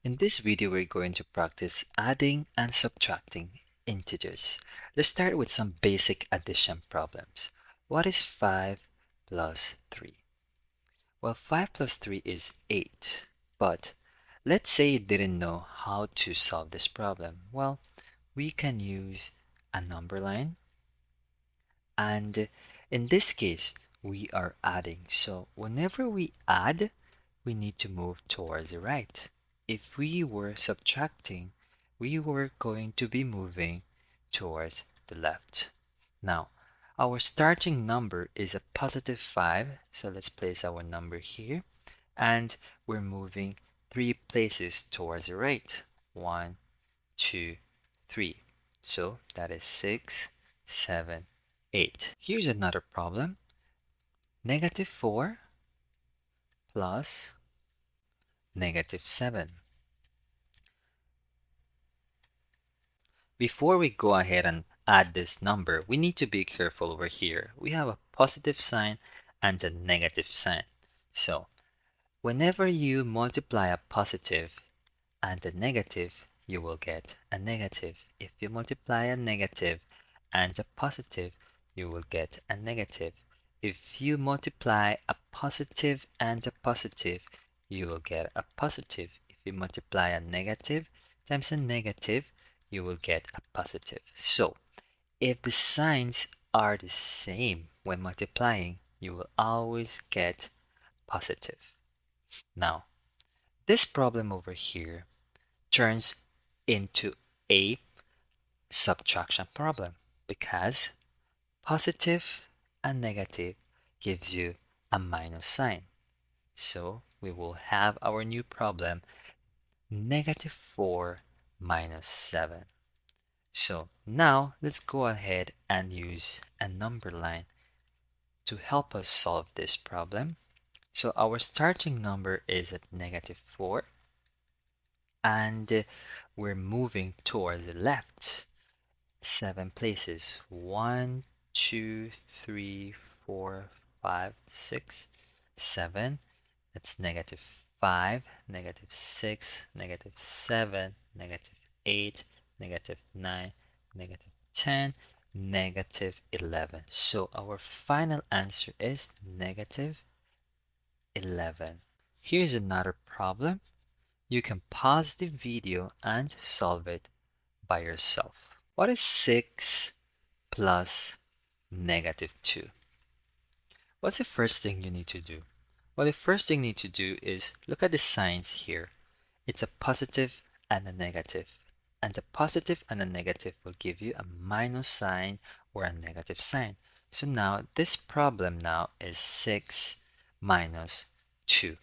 In this video, we're going to practice adding and subtracting integers. Let's start with some basic addition problems. What is 5 plus 3? Well, 5 plus 3 is 8, but let's say you didn't know how to solve this problem. Well, we can use a number line, and in this case, we are adding. So whenever we add, we need to move towards the right. If we were subtracting, we were going to be moving towards the left. Now, our starting number is a positive 5, so let's place our number here, and we're moving 3 places towards the right. 1, 2, 3. So that is 6, 7, 8. Here's another problem. Negative 4 plus negative 7. Before we go ahead and add this number, we need to be careful over here. We have a positive sign and a negative sign. So whenever you multiply a positive and a negative, you will get a negative. If you multiply a negative and a positive, you will get a negative. If you multiply a positive and a positive, you will get a positive. If you multiply a negative times a negative, you will get a positive. So, if the signs are the same when multiplying, you will always get positive. Now, this problem over here turns into a subtraction problem because positive and negative gives you a minus sign. So we will have our new problem, negative 4 minus 7. So now let's go ahead and use a number line to help us solve this problem. So our starting number is at negative 4, and we're moving towards the left 7 places. 1, 2, 3, 4, 5, 6, 7. That's negative 5, negative 6, negative 7, negative 8, negative 9, negative 10, negative 11. So our final answer is negative 11. Here's another problem. You can pause the video and solve it by yourself. What is 6 plus negative 2? What's the first thing you need to do? Well, the first thing you need to do is look at the signs here. It's a positive and a negative. And a positive and a negative will give you a minus sign or a negative sign. So now this problem now is 6 minus 2.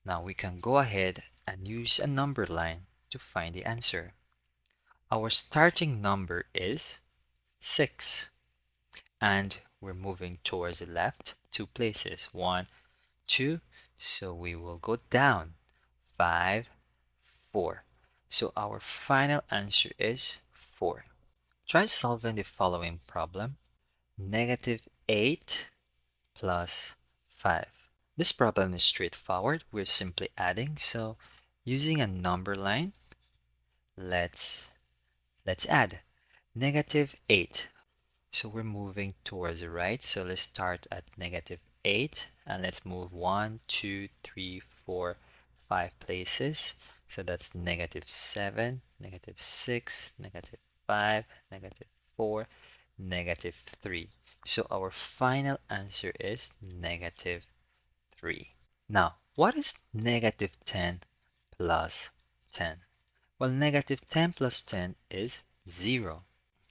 Now we can go ahead and use a number line to find the answer. Our starting number is 6, and we're moving towards the left 2 places. 1, 2, so we will go down 5, 4. So our final answer is 4. Try solving the following problem. Negative 8 plus 5. This problem is straightforward. We're simply adding. So using a number line, let's add. Negative 8. So we're moving towards the right. So let's start at negative 8 and let's move 1, 2, 3, 4, 5 places. So that's negative 7, negative 6, negative 5, negative 4, negative 3. So our final answer is negative 3. Now, what is negative 10 plus 10? Well, negative 10 plus 10 is 0.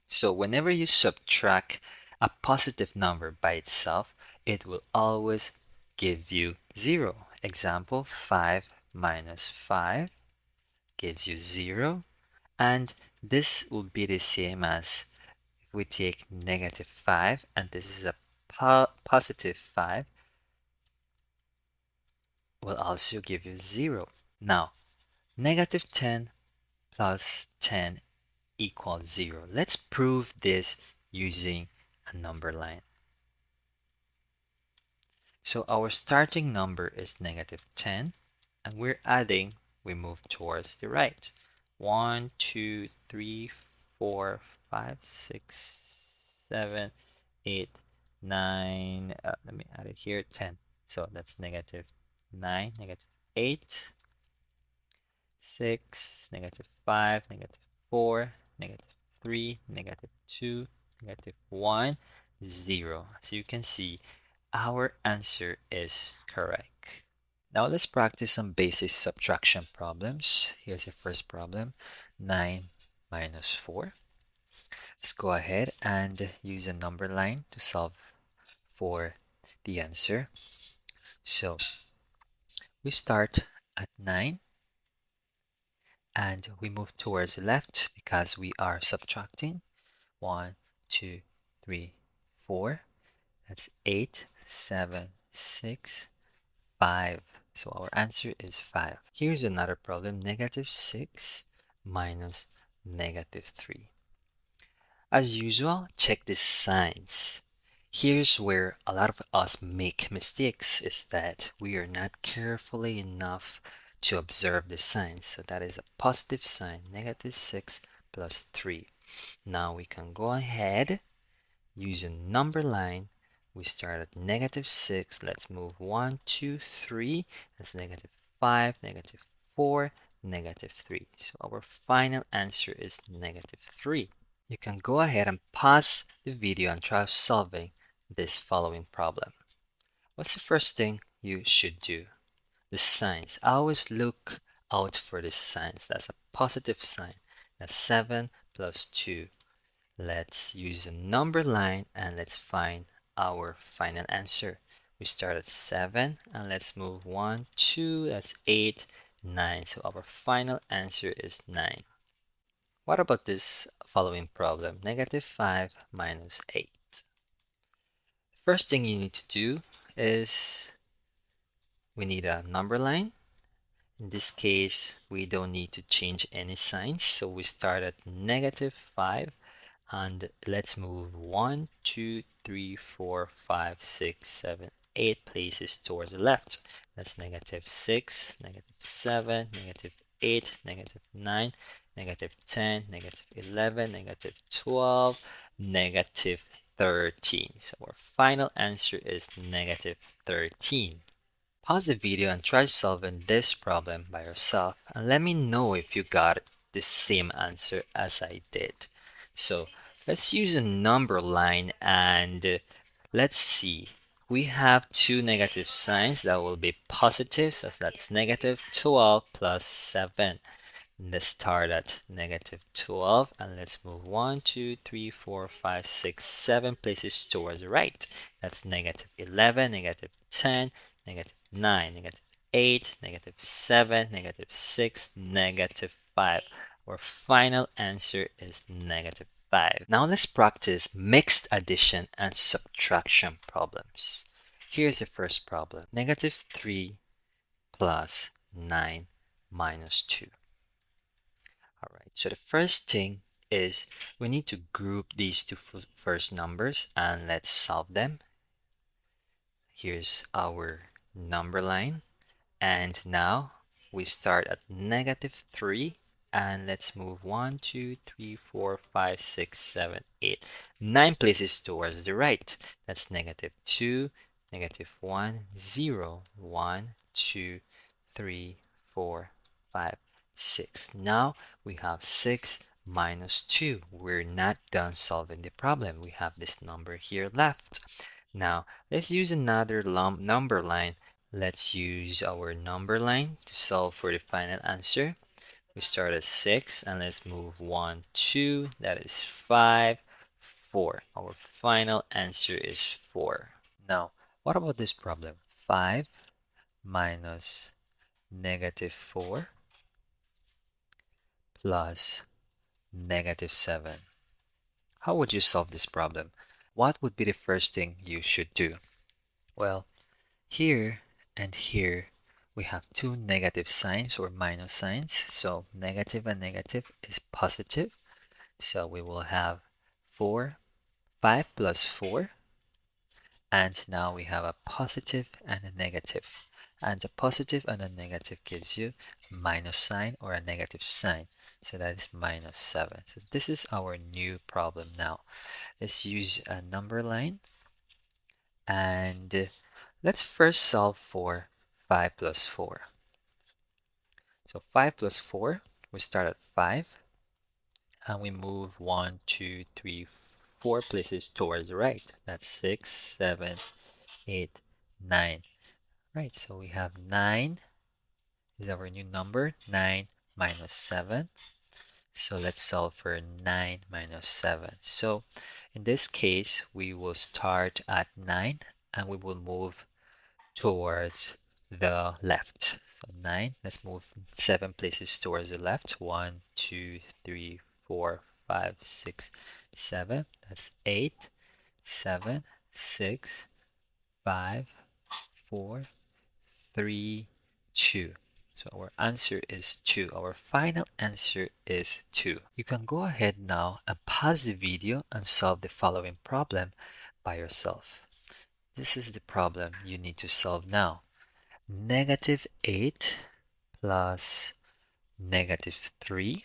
So whenever you subtract a positive number by itself, it will always give you 0. Example, 5 minus 5 gives you 0. And this will be the same as if we take negative 5 and this is a positive 5, will also give you 0. Now, negative 10 plus 10 equals 0. Let's prove this using a number line. So our starting number is negative 10 and we're adding we move towards the right. 1, 2, 3, 4, 5, 6, 7, 8, 9. Let me add it here, 10. So that's negative 9, negative 8, 6, negative 5, negative 4, negative 3, negative 2, negative 1, 0. So you can see our answer is correct. Now let's practice some basic subtraction problems. Here's the first problem, 9 minus 4. Let's go ahead and use a number line to solve for the answer. So we start at 9 and we move towards the left because we are subtracting. 1, 2, 3, 4. That's 8, 7, 6, 5. So our answer is 5. Here's another problem, negative 6 minus negative 3. As usual, check the signs. Here's where a lot of us make mistakes, is that we are not carefully enough to observe the signs. So that is a positive sign, negative 6 plus 3. Now we can go ahead, use a number line. We start at negative 6. Let's move 1, 2, 3. That's negative 5, negative 4, negative 3. So our final answer is negative 3. You can go ahead and pause the video and try solving this following problem. What's the first thing you should do? The signs. Always look out for the signs. That's a positive sign. That's 7 plus 2. Let's use a number line and let's find our final answer. We start at 7 and let's move 1, 2, that's 8, 9. So our final answer is 9. What about this following problem? Negative 5 minus 8. First thing you need to do is we need a number line. In this case, we don't need to change any signs. So we start at negative 5 and let's move 1, 2, 3, 4, 5, 6, 7, 8 places towards the left. That's negative 6, negative 7, negative 8, negative 9, negative 10, negative 11, negative 12, negative 13. So our final answer is negative 13. Pause the video and try solving this problem by yourself and let me know if you got the same answer as I did. So let's use a number line and let's see. We have two negative signs that will be positive, so that's negative 12 plus 7. Let's start at negative 12 and let's move 1, 2, 3, 4, 5, 6, 7 places towards the right. That's negative 11, negative 10, negative 9, negative 8, negative 7, negative 6, negative 5. Our final answer is negative 5. Now let's practice mixed addition and subtraction problems. Here's the first problem. Negative 3 plus 9 minus 2. All right, so the first thing is we need to group these two first numbers and let's solve them. Here's our number line. And now we start at negative 3 and let's move 1, 2, 3, 4, 5, 6, 7, 8, 9 places towards the right. That's negative 2, negative 1, 0, 1, 2, 3, 4, 5, 6. Now we have 6 minus 2. We're not done solving the problem. We have this number here left. Now let's use another number line. Let's use our number line to solve for the final answer. We start at 6 and let's move 1, 2, that is 5, 4. Our final answer is 4. Now, what about this problem? 5 minus negative 4 plus negative 7. How would you solve this problem? What would be the first thing you should do? Well, here and here we have two negative signs or minus signs. So negative and negative is positive. So we will have 5 plus 4. And now we have a positive and a negative. and a positive and a negative gives you minus sign or a negative sign. So that is minus 7. So this is our new problem now. Let's use a number line and let's first solve for 5 plus 4. So 5 plus 4, we start at 5 and we move 1, 2, 3, 4 places towards the right. That's 6, 7, 8, 9. Right, so we have 9 is our new number, 9 minus 7. So let's solve for 9 minus 7. So in this case, we will start at 9 and we will move towards the left. So 9, let's move 7 places towards the left. 1, 2, 3, 4, 5, 6, 7. That's 8, 7, 6, 5, 4, 3, 2. So our answer is 2. Our final answer is 2. You can go ahead now and pause the video and solve the following problem by yourself. This is the problem you need to solve now. Negative 8 plus negative 3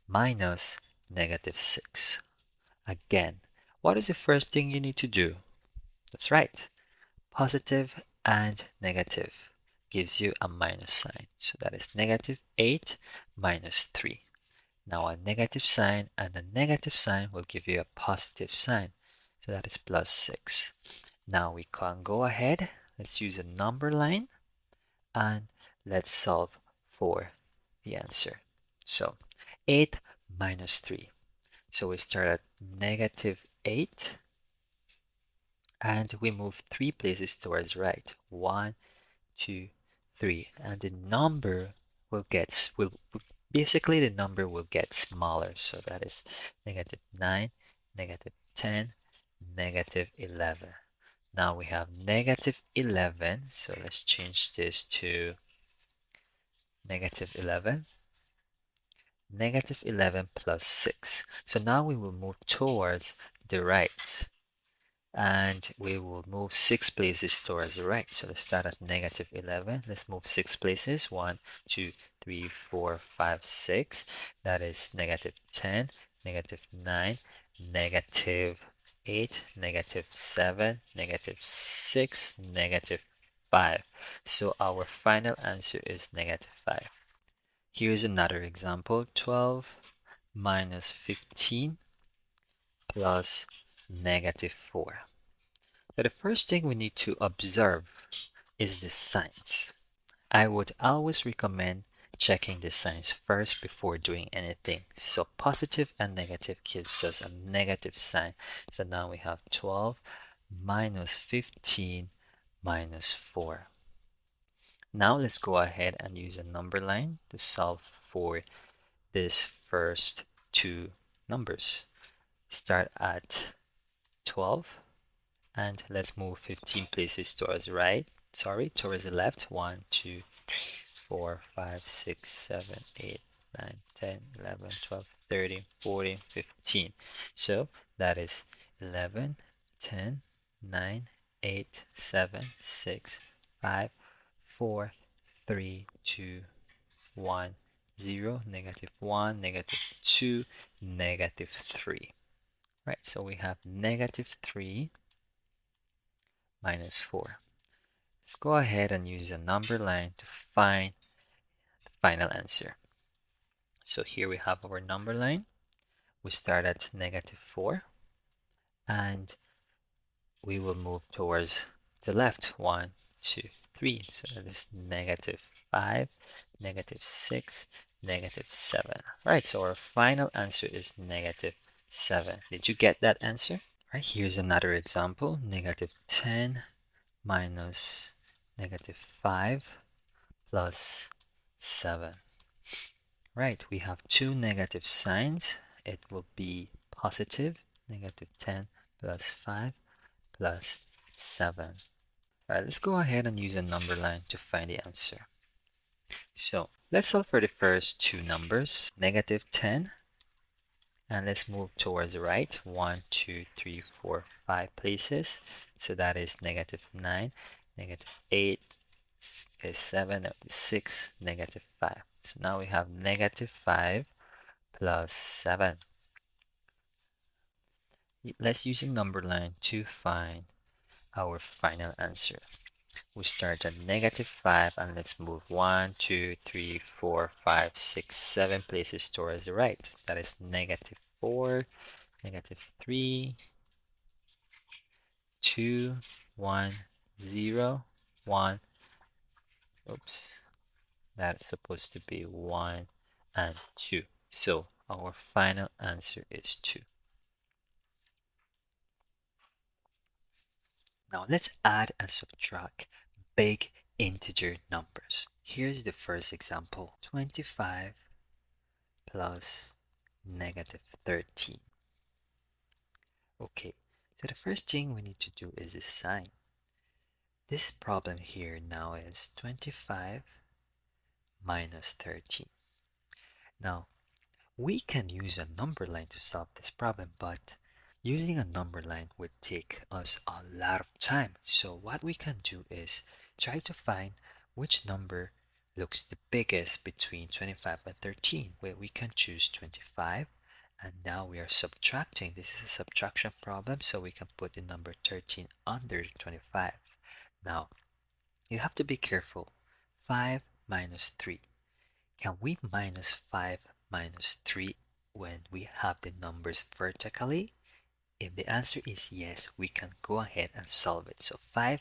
minus negative 6. Again, what is the first thing you need to do? That's right. Positive and negative gives you a minus sign. So that is negative 8 minus 3. Now a negative sign and a negative sign will give you a positive sign. So that is plus 6. Now we can go ahead. Let's use a number line and let's solve for the answer. So 8 minus 3. So we start at negative 8 and we move 3 places towards right. 1, 2, 3, and the number will basically the number will get smaller. So that is negative 9, negative 10, negative 11. Now we have negative 11, so let's change this to negative 11. Negative 11 plus 6. So now we will move towards the right and we will move 6 places towards the right. So let's start at negative 11. Let's move 6 places. 1, 2, 3, 4, 5, 6. That is negative 10, negative 9, negative 8, negative 7, negative 6, negative 5. So our final answer is negative 5. Here's another example. 12 minus 15 plus negative 4. So the first thing we need to observe is the signs. I would always recommend checking the signs first before doing anything. So positive and negative gives us a negative sign. So now we have 12 minus 15 minus 4. Now let's go ahead and use a number line to solve for this first two numbers. Start at 12 and let's move 15 places towards the right. Towards the left. 1, 2, 3, 4, 5, 6, 7, 8, 9, 10, 11, 12, 13, 14, 15. So that is 11, 10, 9, 8, 7, 6, 5, 4, 3, 2, 1, 0, negative 1, negative 2, negative 3. Right, so we have negative 3 minus 4. Let's go ahead and use a number line to find the final answer. So here we have our number line. We start at negative 4 and we will move towards the left. 1, 2, 3. So that is negative 5, negative 6, negative 7. Right, so our final answer is negative 7. Did you get that answer? Right, here's another example. Negative 10 minus negative 5 plus 7. Right, we have two negative signs. It will be positive, negative 10 plus 5 plus 7. All right, let's go ahead and use a number line to find the answer. So let's solve for the first two numbers, negative 10, and let's move towards the right. 1, 2, 3, 4, 5 places. So that is negative 9, negative 8 is 7, 6, negative 5. So now we have negative 5 plus 7. Let's use a number line to find our final answer. We start at negative 5 and let's move 1, 2, 3, 4, 5, 6, 7 places towards the right. That is negative 4, negative 3, 2, 1, 0, 1. Oops, that's supposed to be 1 and 2. So our final answer is 2. Now let's add and subtract big integer numbers. Here's the first example, 25 plus negative 13. Okay, so the first thing we need to do is the sign. This problem here now is 25 minus 13. Now, we can use a number line to solve this problem, but using a number line would take us a lot of time. So what we can do is try to find which number looks the biggest between 25 and 13, where we can choose 25. And now we are subtracting. This is a subtraction problem, so we can put the number 13 under 25. Now, you have to be careful. 5 minus 3. Can we minus 5 minus 3 when we have the numbers vertically? If the answer is yes, we can go ahead and solve it. So 5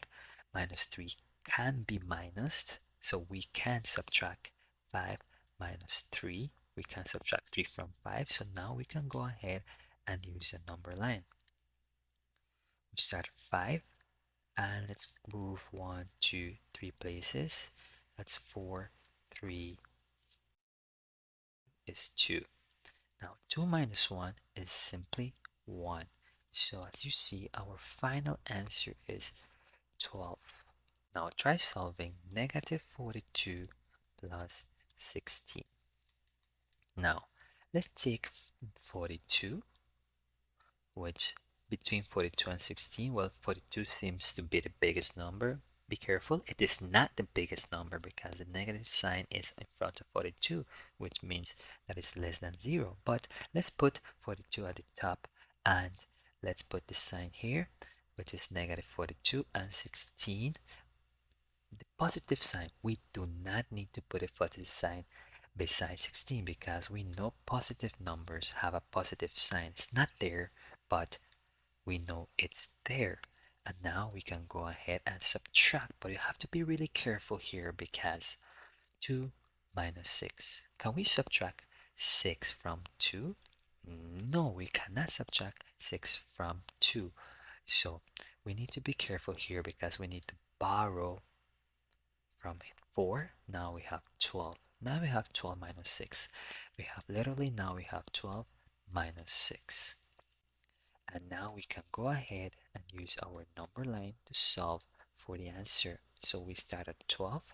minus 3 can be minused, so we can subtract 5 minus 3. We can subtract 3 from 5, so now we can go ahead and use a number line. We start at 5, and let's move 1, 2, 3 places. That's 4, 3 is 2. Now 2 minus 1 is simply 1. So as you see, our final answer is 12. Now try solving negative 42 plus 16. Now let's take 42, which between 42 and 16, well, 42 seems to be the biggest number. Be careful, it is not the biggest number because the negative sign is in front of 42, which means that it's less than 0. But let's put 42 at the top and let's put the sign here, which is negative 42 and 16. The positive sign, we do not need to put a positive sign beside 16 because we know positive numbers have a positive sign. It's not there, but we know it's there. And now we can go ahead and subtract, but you have to be really careful here because 2 minus 6. Can we subtract 6 from 2? No, we cannot subtract 6 from 2. So we need to be careful here because we need to borrow from 4. Now we have 12. Now we have 12 minus 6. We have literally now we have 12 minus 6. And now we can go ahead and use our number line to solve for the answer. So we start at 12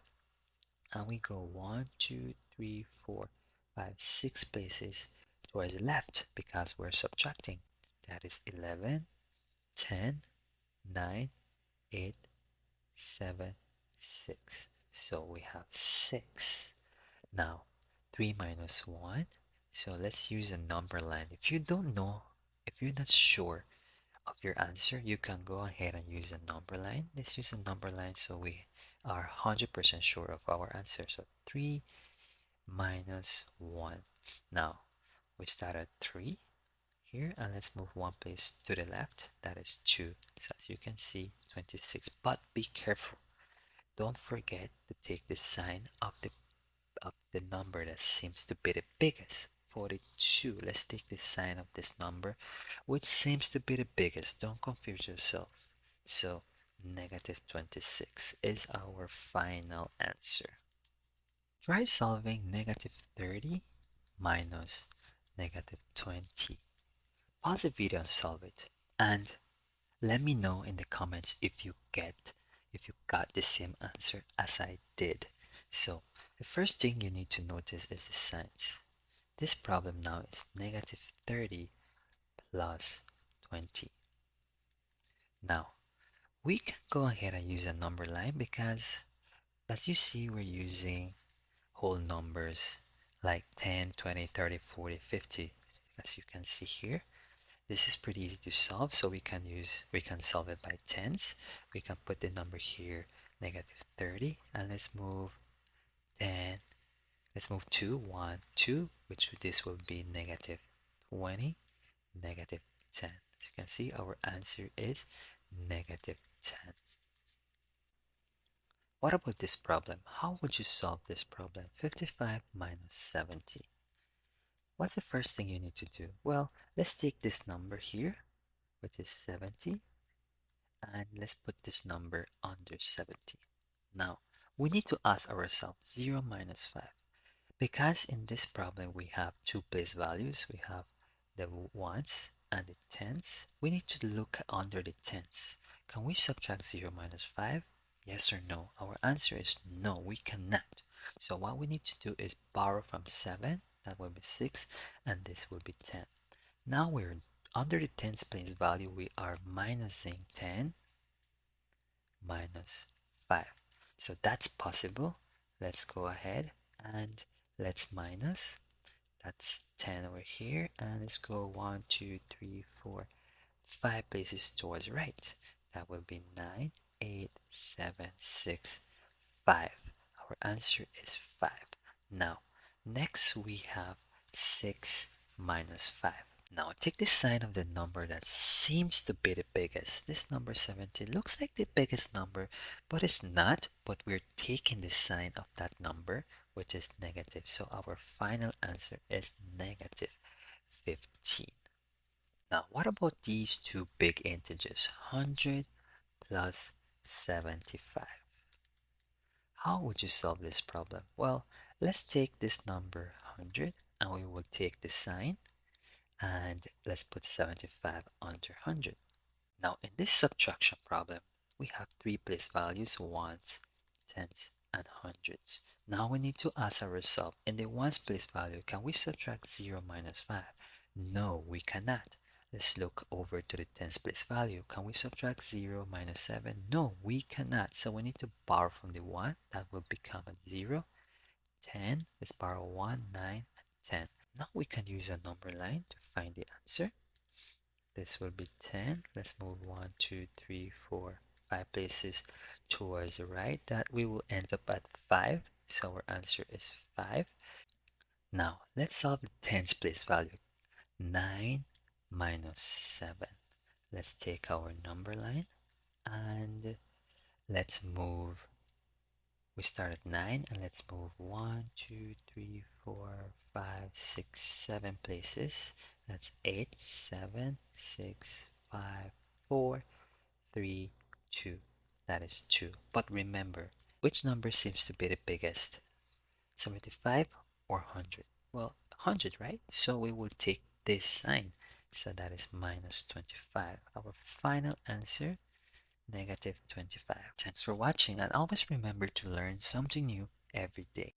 and we go 1, 2, 3, 4, 5, 6 places towards the left because we're subtracting. That is 11, 10, 9, 8, 7, 6. So we have 6. Now 3 minus 1. So let's use a number line. If you don't know, if you're not sure of your answer, you can go ahead and use a number line. Let's use a number line so we are 100% sure of our answer. So 3 minus 1. Now we start at 3 here and let's move one place to the left. That is 2. So as you can see, 26. But be careful. Don't forget to take the sign of the number that seems to be the biggest. 42. Let's take the sign of this number which seems to be the biggest. Don't confuse yourself. So negative 26 is our final answer. Try solving negative 30 minus negative 20. Pause the video and solve it. And let me know in the comments if you got the same answer as I did. So the first thing you need to notice is the signs. This problem now is negative 30 plus 20. Now, We can go ahead and use a number line because as you see, we're using whole numbers like 10, 20, 30, 40, 50. As you can see here, this is pretty easy to solve, so we can solve it by tens. We can put the number here, negative 30, and let's move 10. Let's move 2, 1, 2, which this will be negative 20, negative 10. As you can see, our answer is negative 10. What about this problem? How would you solve this problem? 55 minus 70. What's the first thing you need to do? Well, let's take this number here, which is 70, and let's put this number under 70. Now, we need to ask ourselves 0 minus 5. Because in this problem we have two place values, we have the ones and the tens, we need to look under the tens. Can we subtract 0 minus 5? Yes or no? Our answer is no, we cannot. So what we need to do is borrow from 7, that will be 6, and this will be 10. Now we're under the tens place value, we are minusing 10 minus 5. So that's possible. Let's go ahead and let's minus. That's 10 over here. And let's go 1, 2, 3, 4, 5 places towards the right. That will be 9, 8, 7, 6, 5. Our answer is 5. Now, next we have 6 minus 5. Now take the sign of the number that seems to be the biggest. This number 70 looks like the biggest number, but it's not. But we're taking the sign of that number, which is negative. So our final answer is negative 15. Now what about these two big integers, 100 plus 75? How would you solve this problem? Well, let's take this number 100 and we will take the sign and let's put 75 under 100. Now in this subtraction problem, we have three place values, ones, tens, and hundreds. Now we need to ask ourselves, in the ones place value, can we subtract 0 minus 5? No, we cannot. Let's look over to the tens place value. Can we subtract 0 minus 7? No, we cannot. So we need to borrow from the 1. That will become a 0. 10. Let's borrow 1, 9, and 10. Now we can use a number line to find the answer. This will be 10. Let's move 1, 2, 3, 4, 5 places towards the right. That we will end up at 5. So our answer is 5. Now let's solve the tens place value. 9 minus 7. Let's take our number line and let's move. We start at 9 and let's move 1, 2, 3, 4, 5, 6, 7 places. That's 8, 7, 6, 5, 4, 3, 2. That is 2. But remember, which number seems to be the biggest? 75 or 100? Well, 100, right? So we will take this sign. So that is minus 25. Our final answer, negative 25. Thanks for watching, and always remember to learn something new every day.